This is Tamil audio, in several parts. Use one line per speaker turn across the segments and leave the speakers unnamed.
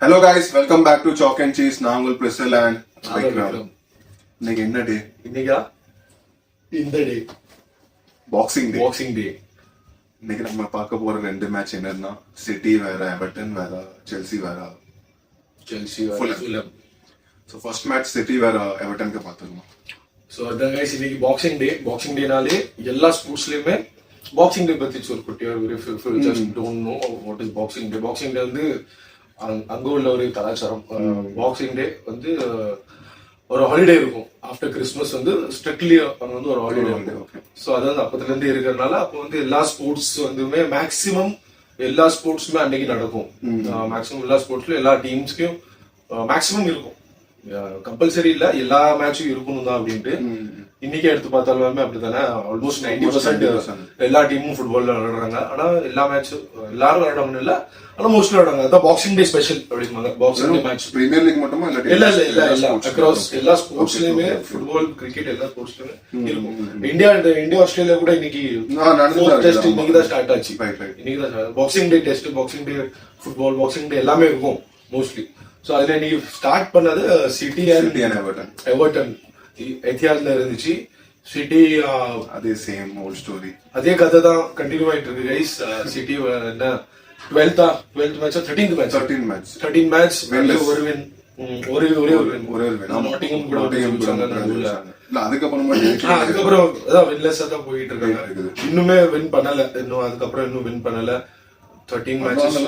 Hello guys, welcome back to Chalk and Cheese. நான் உங்கள் பிரிசல் அண்ட் விக்ரம். இன்னைக்கு என்ன டே?
இன்னைக்கா இந்த டே
பாக்ஸிங்
டே.
இன்னைக்கு நம்ம பார்க்க போற ரெண்டு மேட்ச் என்னன்னா சிட்டி வேற, எவர்டன் வேற, செல்சி வேற.
Fulham.
So first match city வேற எவர்டனுக்கு பார்த்துருந்தோம்.
ஸோ அதான் கைஸ், இன்னைக்கு பாக்ஸிங் டேனாலே எல்லா ஸ்போர்ட்ஸ்லயுமே பாக்ஸிங் டே பத்தி ஒரு குட்டியா just don't know what is boxing day. Boxing day வந்து அங்க உள்ள ஒரு கலாச்சாரம். பாக்ஸிங் டே வந்து ஒரு ஹாலிடே இருக்கும். ஆஃப்டர் கிறிஸ்மஸ் வந்து ஸ்ட்ரிக்ட்லி அங்க வந்து ஒரு ஹாலிடே இருக்கும். ஸோ அதாவது அப்பத்துல இருந்து இருக்கிறதுனால அப்போ வந்து எல்லா ஸ்போர்ட்ஸ் வந்துமே மேக்சிமம் எல்லா ஸ்போர்ட்ஸுமே அன்னைக்கு நடக்கும். மேக்சிமம் எல்லா ஸ்போர்ட்ஸ்லயும் எல்லா டீம்ஸ்க்கும் மேக்சிமம் இருக்கும். கம்பல்சரி இல்ல, எல்லா மேட்சும் இருக்கணும் தான் அப்படின்ட்டு. இன்னைக்கு எடுத்து பார்த்தாலுமே அப்படித்தானே. ஆல்மோஸ்ட் 90% எல்லா டீமும் ஃபுட்பால் விளையாடுறாங்க. ஆனா எல்லா மேட்சும் எல்லாரும் விளையாடுவாங்க இல்ல, ஆனா மோஸ்ட்லி விளையாடுறாங்க. அதான் பாக்ஸிங் டே ஸ்பெஷல் அப்படிம்பாங்க. Boxing Day match
Premier League மட்டுமா
இல்ல அக்ராஸ் எல்லா ஸ்போர்ட்ஸ்லயுமே ஃபுட்பால், கிரிக்கெட் எல்லா ஸ்போர்ட்ஸ்லயுமே இருக்கும். இந்தியா ஆஸ்திரேலியா கூட இன்னைக்கு டெஸ்ட் இன்னைக்கு தான் ஸ்டார்ட் ஆச்சு. இன்னைக்கு தான் பாக்ஸிங் டே டெஸ்ட், பாக்ஸிங் டே ஃபுட்பால், பாக்ஸிங் டே எல்லாமே இருக்கும் மோஸ்ட்லி. சோ அதுல இன்னைக்கு ஸ்டார்ட் பண்ணது சிட்டி அண்ட் எவர்டன். எத்தியாஸ்ல இருந்துச்சு. சிட்டி
அதே சேம் ஓல்ட் ஸ்டோரி,
அதே கதை தான் கண்டினியூ ஆயிட்டு இருக்கு கைஸ். சிட்டி என்ன 12th மேட்ச் 13th மேட்ச் ஒரு வின், ஒரே ஒரு வின். நாட்டிங்ஹாம் கூட
அதுக்கப்புறம்
அதான் வின்லெஸ்ஸா தான் போயிட்டு இருக்காங்க. இன்னுமே வின் பண்ணல. இன்னும் வின் பண்ணல. 13 மேட்சஸ்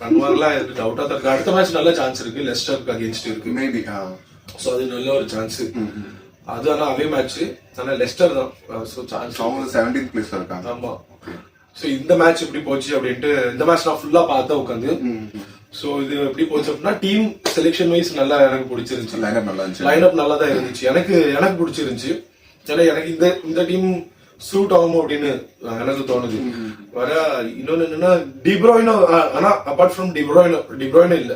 பண்ணுவாங்களா டவுட்டா தான் இருக்கு. அடுத்த மேட்ச் நல்ல சான்ஸ் இருக்கு. லெஸ்டருக்கு அகைன்ஸ்ட் இருக்கு மேபி. சோ அது நல்ல ஒரு சான்ஸ். அது ஆனா அவே மேட்ச். ஆனா லெஸ்டர் தான். சோ சான்ஸ்
17th பிளேஸ்ல இருக்காங்க.
ஆமா. சோ இந்த மேட்ச் எப்படி போச்சு அப்படின்ட்டு இந்த மேட்ச் நான் ஃபுல்லா பார்த்தா உட்காந்து. சோ இது எப்படி போச்சு அப்படின்னா டீம் செலெக்ஷன் வைஸ் நல்லா எனக்கு பிடிச்சிருந்துச்சு. லைன் நல்லா தான் இருந்துச்சு. எனக்கு பிடிச்சிருந்துச்சு. ஏன்னா எனக்கு இந்த டீம் சூட் ஆகும் அப்படின்னு எனக்கு தோணுது. வர இன்னொன்னு என்னன்னா டிப்ராய்னோ. ஆனா அபார்ட் ஃப்ரம் டிப்ராய்னோ இல்ல,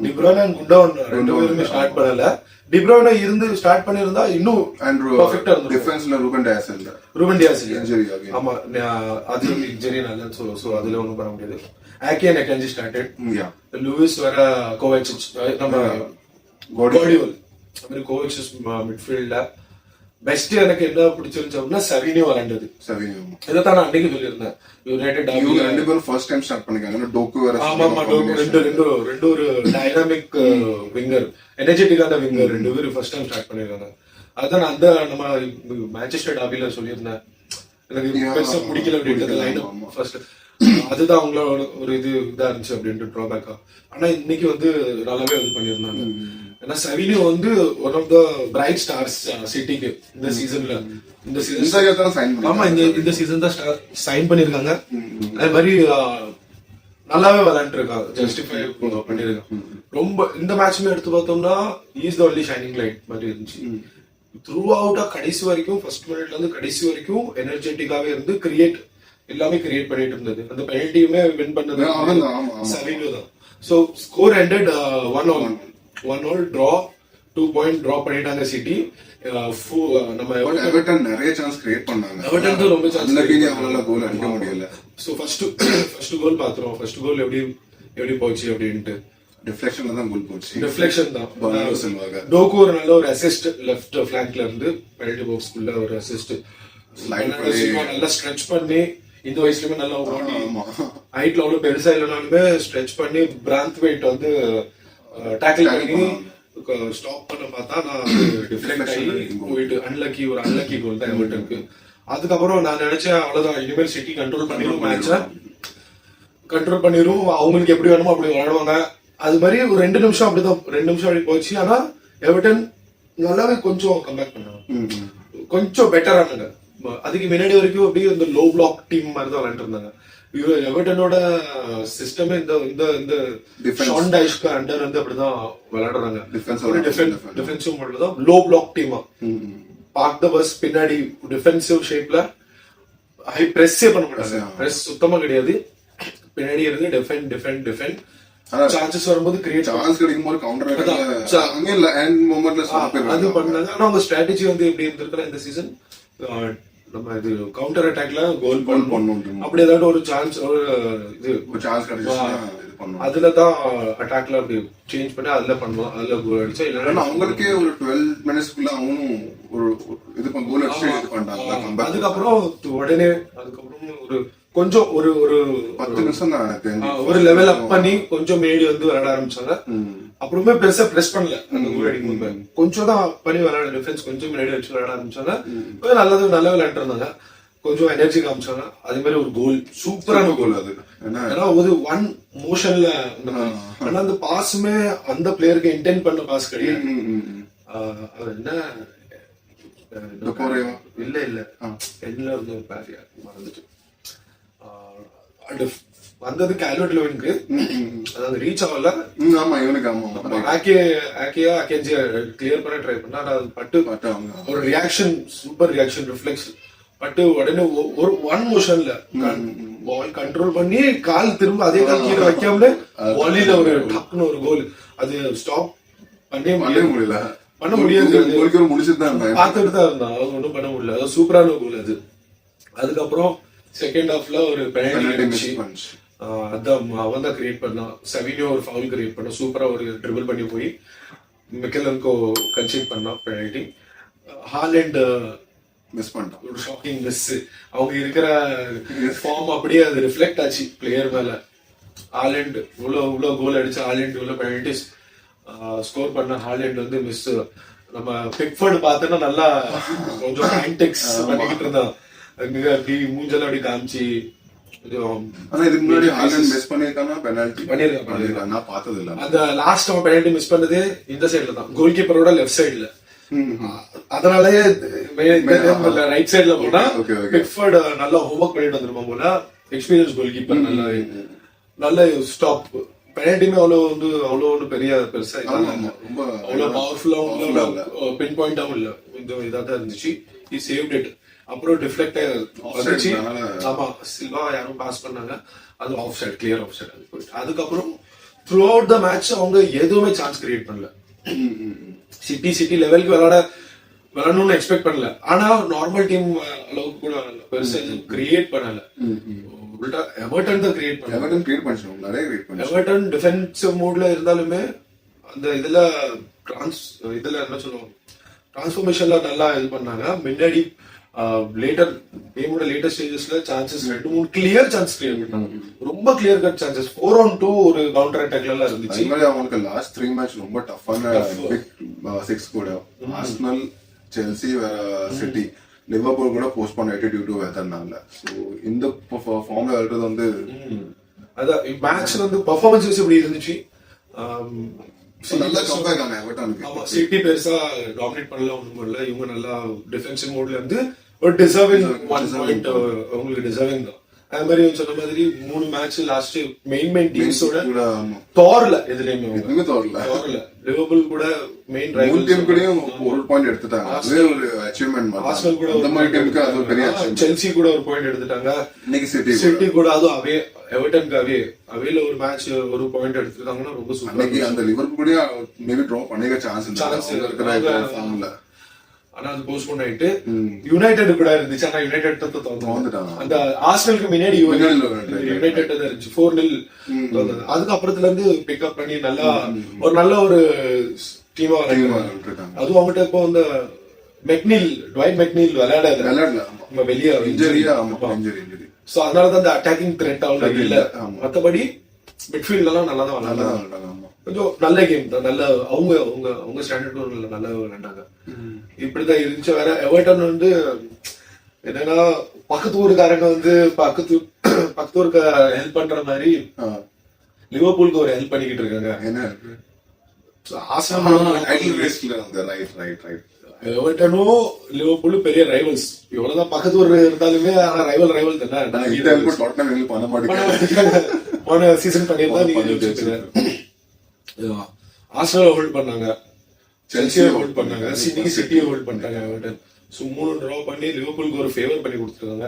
டிப்ராய்னோ குண்டோன் ரெண்டு பேருமே ஸ்டார்ட் பண்ணல. டிப்ராய்னோ இருந்து ஸ்டார்ட் பண்ணிருந்தா இன்னும் பெர்ஃபெக்ட்டா இருந்துரும்.
டிஃபென்ஸ்ல ரூபன் டியாஸ்
இன்ஜரி. ஆமா, அது இன்ஜரி நல்ல. சோ அதுல ஒண்ணும் பண்ண முடியாது. ஆக்கே நெக்கஞ்சி ஸ்டார்டட். லூயிஸ் வர கோவாச்சிச், நம்ம கோடியோல் அப்படி கோவாச்சிச் மிட்ஃபீல்ட்ல பெஸ்ட். எனக்கு என்ன பிடிச்சிருந்துச்சு அப்படின்னா சவினியோ விளையாண்டது. இதைத்தான் நான் அன்னைக்கு சொல்லியிருந்தேன். யுனைடெட்
ரெண்டு பேரும் ஃபர்ஸ்ட் டைம் ஸ்டார்ட் பண்ணிருக்காங்க. டோக்கு வேற.
ஆமா, ரெண்டு ஒரு டைனாமிக் விங்கர், எனர்ஜெட்டிக்கான விங்கர் ரெண்டு பேரும் ஃபர்ஸ்ட் டைம் ஸ்டார்ட் பண்ணிருக்காங்க. அதான் அந்த நம்ம மான்செஸ்டர் டாபில சொல்லியிருந்தேன். எனக்கு பெருசா பிடிக்கல அப்படின்றது லைன் ஃபர்ஸ்ட். அதுதான் அவங்களோட ஒரு இதா இருந்துச்சு அப்படின்ட்டு டிராபேக்கா. ஆனா இன்னைக்கு வந்து நல்லாவே இது பண்ணிருந்தாங்க. ஏன்னா சவினியோ வந்து one of the bright stars சிட்டிக்கு இந்த சீசன்ல. ஆமா, இந்த சீசன் தான் சைன் பண்ணிருக்காங்க. அதே மாதிரி நல்லாவே விளையாண்டு இருக்காங்க. ஜஸ்டிஃபை பண்ணிருக்காங்க ரொம்ப. இந்த மேட்ச்மே எடுத்து பார்த்தோம்னா is the only shining light மாதிரி இருந்துச்சு. த்ரூ அவுட்டா கடைசி வரைக்கும், ஃபர்ஸ்ட் மினிட்ல இருந்து கடைசி வரைக்கும் எனர்ஜெட்டிக்காவே இருந்து எல்லாமே கிரியேட் பண்ணிட்டு இருந்தது. அந்த பெனல்ட்டியுமே வின் பண்ணது சவினியோ தான். So score ended 1-1 draw. 2 point draw பண்ணிட்டாங்க சிட்டி. நம்ம
எவர்டன் நிறைய சான்ஸ் கிரியேட் பண்ணாங்க.
எவர்டன் தான் ரொம்ப சான்ஸ்.
அவங்களால கோல் அடிக்க முடியல.
சோ ஃபர்ஸ்ட் கோல் பாத்துறோம். ஃபர்ஸ்ட் கோல் எப்படி போச்சு அப்படின்ட்டு
டிஃப்ளெக்ஷன்ல தான் கோல் போச்சு.
டிஃப்ளெக்ஷன் தான். டோக்கு ஒரு நல்ல ஒரு அசிஸ்ட் லெஃப்ட் ஃபிளாங்க்ல இருந்து பெனல்டி பாக்ஸ்க்குள்ள ஒரு அசிஸ்ட். நல்லா ஸ்ட்ரெச் பண்ணி இந்த வயசுலயுமே நல்லா ஓடி, ஹைட்ல அவ்வளவு பெருசா இல்லைனாலுமே ஸ்ட்ரெச் பண்ணி பிராந்த் வெயிட் வந்து டேக்கிள் பண்ணி ஸ்டாப் பண்ண பார்த்தா நான் டிஃப்ளெக்ட் ஆகி போயிட்டு ஒரு அன்லக்கி கோல் தான் எவர்டனுக்கு. அதுக்கப்புறம் நான் நினைச்சேன் அவ்வளவுதான், இனிமேல் சிட்டி கண்ட்ரோல் பண்ணிரும், மேட்ச கண்ட்ரோல் பண்ணிரும், அவங்களுக்கு எப்படி வேணுமோ அப்படி விளையாடுவாங்க. அது மாதிரி ஒரு 2 நிமிஷம் அப்படி போச்சு. ஆனா எவர்டன் நல்லாவே கொஞ்சம் கம்பேக் பண்ணாங்க, கொஞ்சம் பெட்டரானாங்க. அதுக்கு முன்னாடி வரைக்கும் அப்படியே இந்த லோ பிளாக் டீம் மாதிரி தான் விளையாண்டு இருந்தாங்க. எவர்டனோட சிஸ்டமே இந்த ஷான் டைஷ்க்கு அண்டர் வந்து அப்படிதான் விளையாடுறாங்க. டிஃபென்சிவ் மாடல் தான், லோ பிளாக் டீமா. பார்க் த பஸ் பின்னாடி டிஃபென்சிவ் ஷேப்ல ஹை பிரஸ்ஸே பண்ண மாட்டாங்க. பிரஸ் சுத்தமா கிடையாது. பின்னாடி இருந்து டிஃபெண்ட் சான்சஸ் வரும்போது கிரியேட்
சான்ஸ் கிடைக்கும்போது கவுண்டர்
அது பண்ணாங்க. ஆனா அவங்க ஸ்ட்ராட்டஜி வந்து எப்படி இருந்திருக்குன்னா இந்த சீசன் நம்ம இது கவுண்டர் அட்டாக்ல கோல் பண்ணணும். அப்படி ஏதாவது ஒரு சான்ஸ்
பண்ணுவோம்.
அதுலதான் அட்டாக்ல அப்படி சேஞ்ச் பண்ணி அதுல பண்ணுவோம், அதுல கோல் அடிச்சா
ஏன்னா
இல்லைன்னா
அவங்களுக்கே ஒரு 12 மினிட்ஸ்க்குள்ள அவனும் ஒரு இது கோல் அடிச்சு இது பண்ணிட்டாங்க.
அதுக்கப்புறம் உடனே அதுக்கப்புறம் ஒரு கொஞ்சம் ஒரு ஒரு
10 நிமிஷம் தான் எனக்கு தெரிஞ்சு.
ஒரு லெவல் அப் பண்ணி கொஞ்சம் மேடி வந்து விளையாட ஆரம்பிச்சாங்க. அப்புறமே பெருசா பிரஸ் பண்ணல அந்த கோல் அடிக்கும் போது, கொஞ்சம் தான் பண்ணி விளையாட டிஃபென்ஸ் கொஞ்சம் மேடி வச்சு விளையாட ஆரம்பிச்சாங்க. கொஞ்சம் நல்ல விளையாண்டு இருந்தாங்க, கொஞ்சம் எனர்ஜி காமிச்சாங்க. அதே மாதிரி ஒரு கோல், சூப்பரான கோல் அது. ஏன்னா ஒரு ஒன் மோஷன்ல அந்த பாஸுமே அந்த பிளேயருக்கு இன்டென்ட் பண்ண பாஸ் கிடையாது. அது என்ன இல்ல என்ன ஒரு பேரியா மறந்துட்டு வந்தது கால்வர்ட் லெவனுக்கு, அதாவது ரீச் ஆகல.
ஆமா இவனுக்கு ஆமா
ஆக்கேஜியா கிளியர் பண்ண ட்ரை பண்ணா, அது பட்டு ஒரு ரியாக்ஷன், சூப்பர் ரியாக்ஷன், ரிஃப்ளெக்ஸ் பட்டு உடனே ஒரு ஒன் மோஷன்ல பால் கண்ட்ரோல் பண்ணி கால் திரும்ப அதே கால் கீழே வைக்காமலே பாலில ஒரு டக்குன்னு ஒரு கோல். அது ஸ்டாப் பண்ண முடியல, பண்ண முடியாது, பார்த்துட்டு தான் இருந்தான், அது ஒன்றும் பண்ண முடியல. அது சூப்பரான கோல் அது. அதுக்கப்புறம் செகண்ட் ஹாஃப்ல ஒரு பெனால்டி அதான் அவன் தான் கிரியேட் பண்ணான். செவினியோ ஒரு ஃபவுல் கிரியேட் பண்ணா, சூப்பரா ஒரு ட்ரிபிள் பண்ணி போய் மிக்கலன்கோ கன்சீட் பண்ணான் பெனால்டி. ஹாலண்ட்
மிஸ் பண்ணிட்டான்,
ஒரு ஷாக்கிங் மிஸ். அவங்க இருக்கிற ஃபார்ம் அப்படியே அது ரிஃப்ளெக்ட் ஆச்சு பிளேயர் மேல. ஹாலண்ட் இவ்வளவு கோல் அடிச்சு, ஹாலண்ட் இவ்வளவு பெனால்டிஸ் ஸ்கோர் பண்ண ஹாலண்ட் வந்து மிஸ். நம்ம பிக்ஃபோர்ட் பார்த்தோன்னா நல்லா கொஞ்சம் ஆன்டிக்ஸ் பண்ணிக்கிட்டு இருந்தான், அப்படி மூஞ்செல்லாம் அப்படி காமிச்சு.
ஆனா இதுக்கு முன்னாடி ஹாலண்ட் மிஸ் பண்ணிருக்கானா பெனால்டி? பண்ணிருக்கான், நான் பார்த்தது இல்ல.
அந்த லாஸ்ட் அவன் பெனால்டி மிஸ் பண்ணது இந்த சைடுல தான், கோல் கீப்பரோட லெஃப்ட் சைடுல. அதனாலயே ரைட் சைடுல போனா பிக்ஃபோர்ட் நல்லா ஹோம்ஒர்க் பண்ணிட்டு வந்துருப்பான் போல. எக்ஸ்பீரியன்ஸ் கோல் கீப்பர், நல்ல ஸ்டாப். பெனால்டிமே அவ்வளவு பெரிய பெருசா அவ்வளவு பவர்ஃபுல்லாவும் பின் பாயிண்டாவும் இல்ல, கொஞ்சம் இதாதான் இருந்துச்சு. he saved it. அப்புறம் டிஃப்ளெக்ட் வந்துச்சு. ஆமா, சில்வா யாரும் பாஸ் பண்ணாங்க, அது offside, clear offside. அது போயிட்டு அதுக்கப்புறம் த்ரூ அவுட் த மேட்ச் அவங்க எதுவுமே சான்ஸ் கிரியேட் பண்ணல. சிட்டி லெவலுக்கு விளையாடணும்னு எக்ஸ்பெக்ட் பண்ணல. ஆனா நார்மல் டீம் அளவுக்கு கூட பெருசா கிரியேட் பண்ணல. எவர்டன் தான் கிரியேட் பண்ணாங்க. எவர்டன் டிஃபென்சிவ் மூட்ல இருந்தாலுமே அந்த இதுல என்ன சொல்லுவாங்க, டிரான்ஸ்ஃபர்மேஷன்ல நல்லா இது பண்ணாங்க. முன்னாடி லேட்டர் கேமோட லேட்டர் ஸ்டேஜஸ்ல சான்சஸ் 2-3 கிளியர் சான்ஸ் கிரியேட் பண்ணாங்க, ரொம்ப கிளியர் கட் சான்சஸ். 4-on-2 ஒரு கவுண்டர் அட்டாக்ல எல்லாம் இருந்துச்சு.
அவங்களுக்கு லாஸ்ட் 3 மேட்ச் ரொம்ப டஃப்பான 6 கூட. ஆர்சனல், செல்சி, சிட்டி, லிவர்பூல் கூட போஸ்ட்போன் ஆயிட்டு டியூ டு வெதர்னால. சோ இந்த ஃபார்ம்ல எழுறது வந்து
அதான் மேட்ச்ல வந்து பெர்ஃபார்மன்ஸ் எப்படி இருந்துச்சு.
நல்லா கம்பேக் ஆன எவர்டனுக்கு.
ஆமா, சிட்டி பெருசா டாமினேட் பண்ணல, ஒண்ணும் பண்ணல. இவங்க நல்லா டிஃபென்சிவ் மோட்ல இருந்து ஒரு டிசர்விங் 1 பாயிண்ட் அவங்களுக்கு டிசர்விங் தான். அது மாதிரி சொன்ன மாதிரி 3 மேட்ச் லாஸ்ட் மெயின் டீம்ஸோட தோரல, எதுலயுமே தோரல. லிவர்பூல் கூட மெயின் ரைவல்
டீம் கூடயும் ஒரு பாயிண்ட் எடுத்துட்டாங்க, அது ஒரு அச்சீவ்மென்ட் மாதிரி.
ஆர்சனல் கூட
அந்த மாதிரி டீமுக்கு அது ஒரு பெரிய அச்சீவ்மென்ட்.
செல்சி கூட ஒரு பாயிண்ட் எடுத்துட்டாங்க.
இன்னைக்கு
சிட்டி கூட அதுவும் எவர்டனுக்கு அவேல ஒரு மேட்ச் ஒரு பாயிண்ட் எடுத்துட்டாங்கன்னா ரொம்ப சூப்பர்.
அன்னைக்கு அந்த லிவர்பூல் கூட மேபி டிரா பண்ணிக்க சான்ஸ் இருக்கிற ஃபார்ம்ல.
ஆனா அது போஸ்ட்போன் ஆயிட்டு யுனைடெட் கூட இருந்துச்சு. ஆனா யுனைடெட் தோத்துட்டாங்க. அந்த ஆர்சனலுக்கு முன்னாடி யுனைடெட் தான் இருந்துச்சு 4-0. அதுக்கப்புறத்துல இருந்து பிக்கப் பண்ணி நல்ல ஒரு டீமா விளையாடுறாங்க. அதுவும் அவங்ககிட்ட இப்போ இந்த ட்வைட் மெக்னீல் விளையாடல, வெளியே இன்ஜுரி. சோ அதனாலதான் அந்த அட்டாக்கிங் த்ரெட் அவங்க இல்ல. மத்தபடி மிட்ஃபீல்ட் எல்லாம் நல்லா தான் விளையாடுறாங்க. கொஞ்சம் நல்ல கேம் தான், நல்ல அவங்க ஸ்டாண்டர்ட் நல்லா விளையாண்டாங்க. இப்படிதான் இருந்துச்சு. வேற எவர்டன் வந்து என்னன்னா பக்கத்து ஊருக்காரங்க வந்து பக்கத்து ஊருக்கு ஹெல்ப் பண்ற மாதிரி லிவர்பூலுக்கு ஒரு ஹெல்ப் பண்ணிக்கிட்டு இருக்காங்க. எவர்டனும் லிவர்பூலும் பெரிய ரைவல்ஸ். இவ்வளவுதான் பக்கத்து ஊர் இருந்தாலுமே ரைவல் தானே. போன சீசன் பண்ணியிருந்தா ஆர்சனல் ஹோல்ட் பண்ணாங்க, செல்சியை ஹோல்ட் பண்ணாங்க, சிட்டியை ஹோல்ட் பண்ணிட்டாங்க எவர்டன். சோ 3 டிரா பண்ணி லிவர்பூலுக்கு ஒரு ஃபேவர் பண்ணி கொடுத்துருக்காங்க.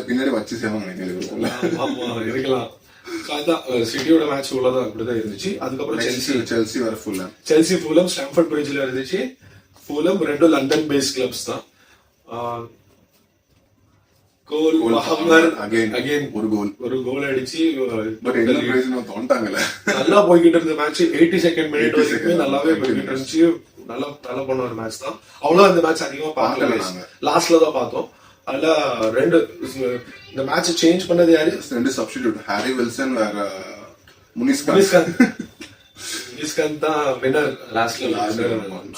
பின்னாடி வச்சு சேவாங்க
இருக்கலாம். அதான் சிட்டியோட மேட்ச் உள்ளதான் அப்படிதான் இருந்துச்சு. அதுக்கப்புறம் செல்சி ஃபுல்லம் ஸ்டாம்ஃபோர்ட் பிரிட்ஜ்ல இருந்துச்சு. ஃபுல்லம் 2 லண்டன் பேஸ்ட் கிளப்ஸ் தான். கோல் மஹம்மர்
அகைன் ஒரு கோல்
அடிச்சு
பட் என்ன பிரயோஜனம் தோண்டாங்கல்ல.
நல்லா போய்கிட்டு இருந்த மேட்ச் 82nd மினிட் வரைக்கும் நல்லாவே போய்கிட்டு இருந்துச்சு. நல்லா பண்ண ஒரு மேட்ச் தான். அவ்வளவு அந்த மேட்ச் அதிகமா பார்க்கல, லாஸ்ட்ல தான் பார்த்தோம். அதுல இந்த மேட்ச் சேஞ்ச் பண்ணது யாரு?
2 சப்ஸ்டிடியூட், ஹாரி வில்சன் வேற
முனிஸ்காந்த் தான் வின்னர் லாஸ்ட்ல.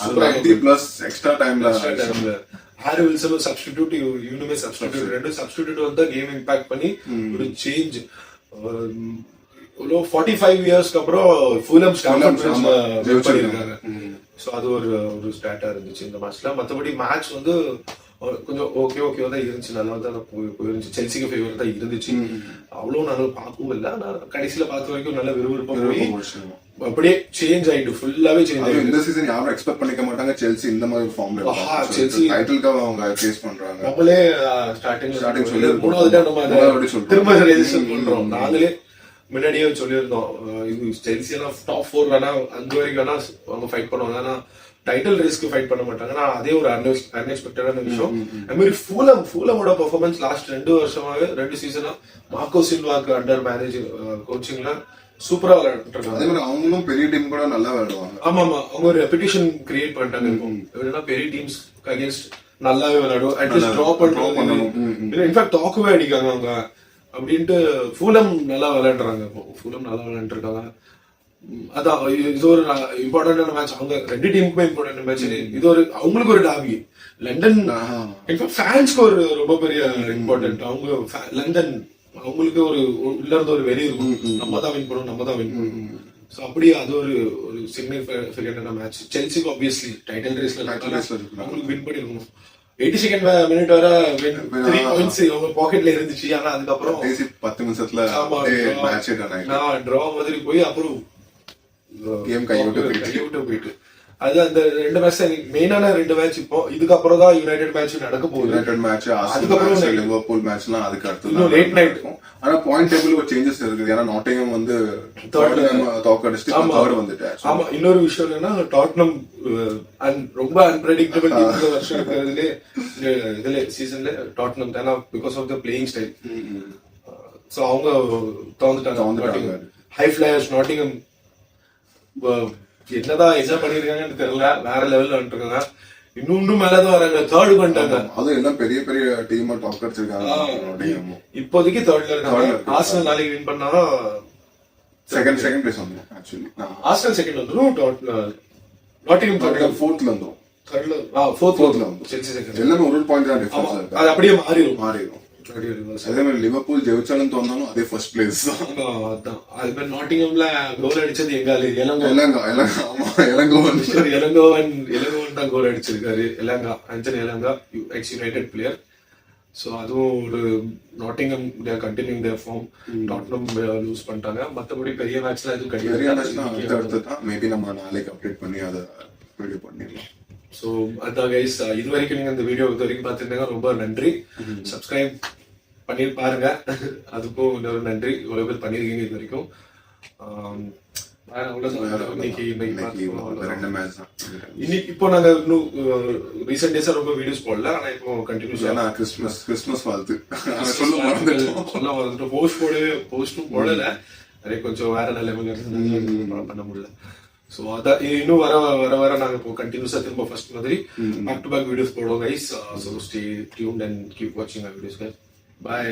90+ எக்ஸ்ட்ரா டைம்ல
ஹாரி வில்சன் சப்ஸ்டிடியூட், இவனுமே சப்ஸ்டிடியூட். 2 சப்ஸ்டிடியூட் வந்து கேம் இம்பாக்ட் பண்ணி ஒரு சேஞ்ச். 45 இயர்ஸ்க்கு அப்புறம் ஃபுல்ஹாம் ஸ்டாம்ஃபோர்ட் பிரிட்ஜ்ல வின் பண்ணிருக்காங்க. சோ அது ஒரு ஸ்டாட்டா இருந்துச்சு இந்த மேட்ச்ல. மத்தபடி மேட்ச் வந்து கொஞ்சம் ஓகே தான் இருந்துச்சு, நல்லா தான் போயிருந்துச்சு. செல்சிக்கு ஃபேவர் தான் இருந்துச்சு. அவ்வளவு நல்லா பார்க்கவும் இல்லை, ஆனா கடைசியில பார்த்த வரைக்கும் நல்ல விறுவிறுப்பா அப்படியே சேஞ்ச் ஆயிட்டு, ஃபுல்லாவே சேஞ்ச் ஆயிட்டு.
இந்த சீசன் யாரும் எக்ஸ்பெக்ட் பண்ணிக்க மாட்டாங்க செல்சி இந்த மாதிரி ஃபார்ம்ல. செல்சி டைட்டிலுக்காக அவங்க ஃபேஸ் பண்றாங்க.
நம்மளே ஸ்டார்டிங் சொல்லி மூணாவது டைம் நம்ம திரும்ப ரெஜிஸ்டர் பண்றோம். நாங்களே முன்னாடியே சொல்லியிருந்தோம், இது செல்சி எல்லாம் டாப் 4 வேணா 5 வரைக்கும் வேணா அவங்க ஃபைட் பண்ணுவாங்க, ஆனா டைட்டில் ரேஸ்க்கு ஃபைட் பண்ண மாட்டாங்க. ஆனா அதே ஒரு அன்எக்ஸ்பெக்டடான விஷயம். அது மாதிரி ஃபூலமோட பெர்ஃபார்மன்ஸ் லாஸ்ட் 2 வருஷமாவே 2 சீசனா மார்க்கோ சில்வாக்கு அண்டர் மேனேஜ் கோச்சிங்ல சூப்பரா விளையாடுறாங்க.
அதே மாதிரி அவங்களும் பெரிய டீம் கூட நல்லா விளையாடுவாங்க.
ஆமா அவங்க ஒரு ரெபுடேஷன் கிரியேட் பண்ணிட்டாங்க. எப்படின்னா பெரிய டீம்ஸ் அகேன்ஸ்ட் நல்லாவே விளையாடும், அட்லீஸ்ட் டிரா பண்ணுவோம், இன்ஃபேக்ட் தாக்குவே அடிக்காங்க அவங்க அப்படின்ட்டு. ஃபூலம் நல்லா விளையாடுறாங்க, ஃபூலம் நல்லா விளையாண்டுருக்காங்க. அதான் இது ஒரு இம்பார்ட்டன்டான மேட்ச். அவங்க 2 டீமுக்குமே இம்பார்ட்டன்ட் மேட்ச். இது ஒரு அவங்களுக்கு ஒரு டாபி. லண்டன் இன்ஃபேக்ட் ஃபேன்ஸ்க்கு ஒரு ரொம்ப பெரிய இம்பார்ட்டன்ட். அவங்க லண்டன் அவங்களுக்கு ஒரு உள்ள இருந்த ஒரு வெறி இருக்கும், நம்ம தான் வின் பண்ணுவோம். சோ அப்படியே அது ஒரு சிக்னிஃபிகன்டான மேட்ச். செல்சிக்கு ஆப்வியஸ்லி டைட்டில் ரேஸ்ல அவங்களுக்கு வின் பண்ணிருக்கணும். 82nd மினிட் வர 3 பாயிண்ட்ஸ் அவங்க பாக்கெட்ல இருந்துச்சு. ஆனா அதுக்கப்புறம்
10 நிமிஷத்துல
மேட்ச் டிரா மாதிரி போய் அப்புறம்
கேம் கைவிட்டு
போயிட்டு. அது அந்த 2 மேட்ச் மெயினான 2 மேட்ச். இப்போ இதுக்கப்புறம் தான் யுனைடெட் மேட்ச் நடக்க போகுது.
யுனைடெட் மேட்ச், அதுக்கப்புறம் லிவர்பூல் மேட்ச்லாம் அதுக்கு அடுத்து
லேட் நைட் இருக்கும்.
ஆனா பாயிண்ட் டேபிள் ஒரு சேஞ்சஸ் இருக்குது. ஏன்னா நாட்டிங்ஹாம் வந்து தோக்கடிச்சிட்டு 3rd வந்துட்டாரு.
ஆமா, இன்னொரு விஷயம் என்னன்னா டாட்னம் ரொம்ப அன்பிரெடிக்டபிள் வருஷம் இருக்கிறதுலே இதுல சீசன்ல டாட்னம் தானா because of the playing style. So அவங்க தோந்துட்டாங்க. ஹை ஃபிளையர்ஸ் நாட்டிங்ஹாம் என்ன பண்ணிருக்காங்கன்னு தெரியல, வேற லெவல்ல வந்துருக்காங்க. இன்னும் மேலதான் வராங்க, 3rd பண்ணிட்டாங்க.
அது எல்லாம் பெரிய பெரிய டீமா டாப் அடிச்சிருக்காங்க.
இப்போதைக்கு 3rd இருக்காங்க. ஆர்சனல் நாளைக்கு வின் பண்ணா
செகண்ட் பிளேஸ் வந்துரும். ஆக்சுவலி
ஆர்சனல் செகண்ட் வந்துரும், நாட்டிங்ஹாம்
4th வந்துரும்.
4th வந்துரும். Chelsea second.
எல்லாமே ஒரு பாயிண்ட் தான் டிஃபரன்ஸ் இருக்கு.
அது அப்படியே மாறிடும்.
அதே மாதிரி லிவர்பூல் ஜெயிச்சாலும் தோணாலும் அதே ஃபர்ஸ்ட் பிளேஸ் தான்.
அதான் அது மாதிரி நாட்டிங்ஹாம்ல கோல் அடிச்சது எங்கால இளங்கோவன் தான் கோல் அடிச்சிருக்காரு. Anthony Elanga ex United player. So அதுவும் ஒரு Nottingham continuing their form. Tottenham lose பண்ணிட்டாங்க. மத்தபடி பெரிய மேட்ச்ல எதுவும்
கிடையாது. மேபி நம்ம நாளைக்கு அப்டேட் பண்ணி அதை வீடியோ பண்ணிடலாம்.
சோ அதான் கைஸ், இது வரைக்கும் நீங்க இந்த வீடியோ இது வரைக்கும் பார்த்திருந்தீங்க, ரொம்ப நன்றி. சப்ஸ்கிரைப் பண்ணி பாருங்க, அதுக்கும் இன்னொரு நன்றி. இவ்வளவு பேர் பண்ணிருக்கீங்க இது வரைக்கும். இப்போ நாங்க இன்னும் ரீசெண்ட் டேஸா ரொம்ப வீடியோஸ் போடல, ஆனா இப்போ கண்டினியூஸா
கிறிஸ்துமஸ் வாழ்த்து
சொல்ல மறந்துட்டோம். போஸ்டும் போடல, நிறைய கொஞ்சம் வேற லெவல்ல இருந்து பண்ண முடியல. சோ அதான் இன்னும் வர நாங்க இப்போ கண்டினியூஸா திரும்ப ஃபர்ஸ்ட் மாதிரி பேக் டு பேக் வீடியோஸ் போடுவோம் guys. So stay tuned and keep வாட்சிங் மை வீடியோஸ் கைஸ். பை.